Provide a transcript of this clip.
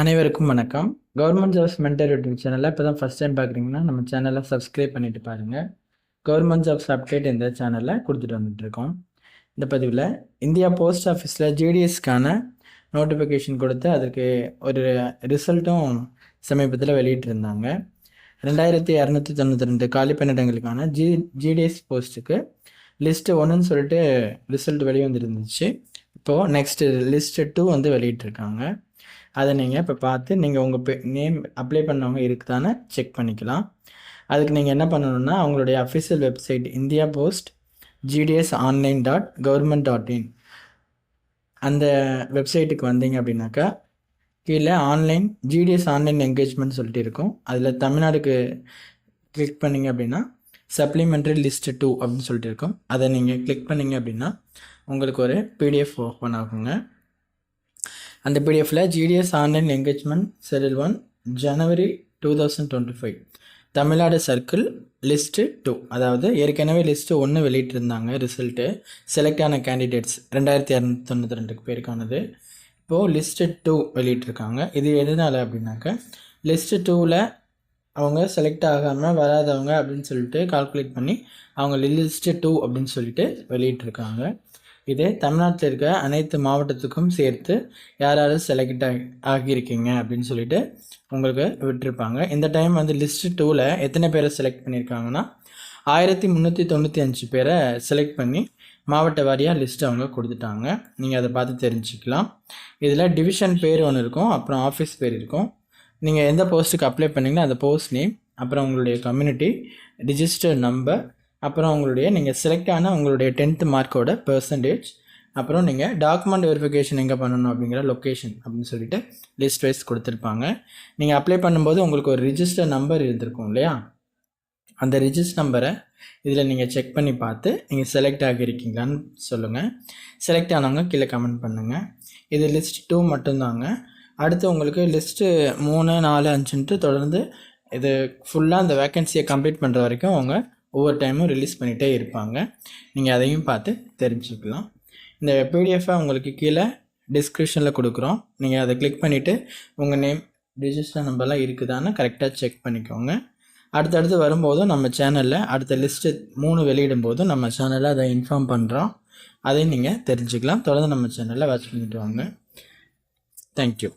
அனைவருக்கும் வணக்கம். Government jobs mentor YouTube சேனலில் இப்போ தான் ஃபஸ்ட் டைம் பார்க்குறீங்கன்னா நம்ம சேனலை சப்ஸ்கிரைப் பண்ணிட்டு பாருங்கள். கவர்மெண்ட் ஜாப்ஸ் அப்டேட் இந்த சேனலில் கொடுத்துட்டு வந்துட்டுருக்கோம். இந்த பதிவில் இந்தியா போஸ்ட் ஆஃபீஸில் ஜிடிஎஸ்க்கான நோட்டிஃபிகேஷன் கொடுத்து அதுக்கு ஒரு ரிசல்ட்டும் சமீபத்தில் வெளியிட்டிருந்தாங்க. 2292 காலி பணியிடங்களுக்கான ஜிடிஎஸ் போஸ்ட்டுக்கு லிஸ்ட்டு 1ன்னு சொல்லிட்டு ரிசல்ட் வெளிவந்துருந்துச்சு. இப்போது நெக்ஸ்ட்டு லிஸ்ட்டு 2 வந்து வெளியிட்டிருக்காங்க. அதை நீங்கள் இப்போ பார்த்து நீங்கள் உங்கள் நேம் அப்ளை பண்ணவங்க இருக்குதானே செக் பண்ணிக்கலாம். அதுக்கு நீங்கள் என்ன பண்ணணுன்னா அவங்களுடைய official website India post gds.online.government.in அந்த வெப்சைட்டுக்கு வந்தீங்க அப்படின்னாக்கா கீழே ஆன்லைன் ஜிடிஎஸ் ஆன்லைன் என்கேஜ்மெண்ட் சொல்லிட்டு இருக்கும். அதில் தமிழ்நாடுக்கு கிளிக் பண்ணிங்க அப்படின்னா சப்ளிமெண்ட்ரி லிஸ்ட் 2 அப்படின்னு சொல்லிட்டு இருக்கும். அதை நீங்கள் கிளிக் பண்ணிங்க அப்படின்னா உங்களுக்கு ஒரு பிடிஎஃப் ஓப்பன் ஆகுங்க. அந்த பிடிஎஃப்பில் ஜிடிஎஸ் ஆன்லைன் என்கேஜ்மெண்ட் ஷெட்யூல் 1 ஜனவரி 2025 தமிழ்நாடு சர்க்கிள் லிஸ்ட்டு 2, அதாவது ஏற்கனவே லிஸ்ட்டு 1 வெளியிட்டிருந்தாங்க. ரிசல்ட்டு செலக்ட் ஆன கேண்டிடேட்ஸ் 2292 பேருக்கானது. இப்போது லிஸ்ட்டு 2 வெளியிட்டிருக்காங்க. இது எதனால் அப்படின்னாக்க லிஸ்ட்டு 2ல் அவங்க செலக்ட் ஆகாமல் வராதவங்க அப்படின்னு சொல்லிட்டு கால்குலேட் பண்ணி அவங்க லிஸ்ட்டு 2 அப்படின்னு சொல்லிட்டு வெளியிட்டிருக்காங்க. இது தமிழ்நாட்டில் இருக்க அனைத்து மாவட்டத்துக்கும் சேர்த்து யாராவது செலக்ட் ஆகியிருக்கீங்க அப்படின்னு சொல்லிட்டு உங்களுக்கு விட்டுருப்பாங்க. இந்த டைம் வந்து லிஸ்ட்டு 2ல் எத்தனை பேரை செலக்ட் பண்ணியிருக்காங்கன்னா 1395 பேரை செலக்ட் பண்ணி மாவட்ட வாரியாக லிஸ்ட்டு அவங்க கொடுத்துட்டாங்க. நீங்கள் அதை பார்த்து தெரிஞ்சுக்கலாம். இதில் டிவிஷன் பேர் ஒன்று இருக்கும், அப்புறம் ஆஃபீஸ் பேர் இருக்கும். நீங்கள் எந்த போஸ்ட்டுக்கு அப்ளை பண்ணிங்கன்னா அந்த போஸ்ட் நேம், அப்புறம் உங்களுடைய கம்யூனிட்டி, ரிஜிஸ்டர் நம்பர், அப்புறம் உங்களுடைய நீங்கள் செலக்ட் ஆன உங்களுடைய 10th மார்க்கோட பெர்சன்டேஜ், அப்புறம் நீங்கள் டாக்குமெண்ட் வெரிஃபிகேஷன் எங்கே பண்ணணும் அப்படிங்கிற லொக்கேஷன் அப்படின்னு சொல்லிட்டு லிஸ்ட் வைஸ் கொடுத்துருப்பாங்க. நீங்கள் அப்ளை பண்ணும்போது உங்களுக்கு ஒரு ரிஜிஸ்டர் நம்பர் இருந்திருக்கும் இல்லையா, அந்த ரிஜிஸ்டர் நம்பரை இதில் நீங்கள் செக் பண்ணி பார்த்து நீங்கள் செலக்ட் ஆகியிருக்கீங்களான்னு சொல்லுங்கள். செலக்ட் ஆனவங்க கீழே கமெண்ட் பண்ணுங்கள். இது லிஸ்ட் 2 மட்டும்தாங்க. அடுத்து உங்களுக்கு லிஸ்ட்டு 3, 4, 5ன்ட்டு தொடர்ந்து இது ஃபுல்லாக அந்த வேக்கன்சியை கம்ப்ளீட் பண்ணுற வரைக்கும் அவங்க ஒவ்வொரு டைமும் ரிலீஸ் பண்ணிகிட்டே இருப்பாங்க. நீங்கள் அதையும் பார்த்து தெரிஞ்சுக்கலாம். இந்த பிடிஎஃபை உங்களுக்கு கீழே டிஸ்கிரிப்ஷனில் கொடுக்குறோம். நீங்கள் அதை கிளிக் பண்ணிவிட்டு உங்கள் நேம், ரிஜிஸ்டர் நம்பர்லாம் இருக்குதான்னு கரெக்டாக செக் பண்ணிக்கோங்க. அடுத்தடுத்து வரும்போதும் நம்ம சேனலில் அடுத்த லிஸ்ட்டு 3 வெளியிடும் போதும் நம்ம சேனலில் அதை இன்ஃபார்ம் பண்ணுறோம். அதையும் நீங்கள் தெரிஞ்சுக்கலாம். தொடர்ந்து நம்ம சேனலில் வாட்ச் பண்ணிட்டு வாங்க. தேங்க்யூ.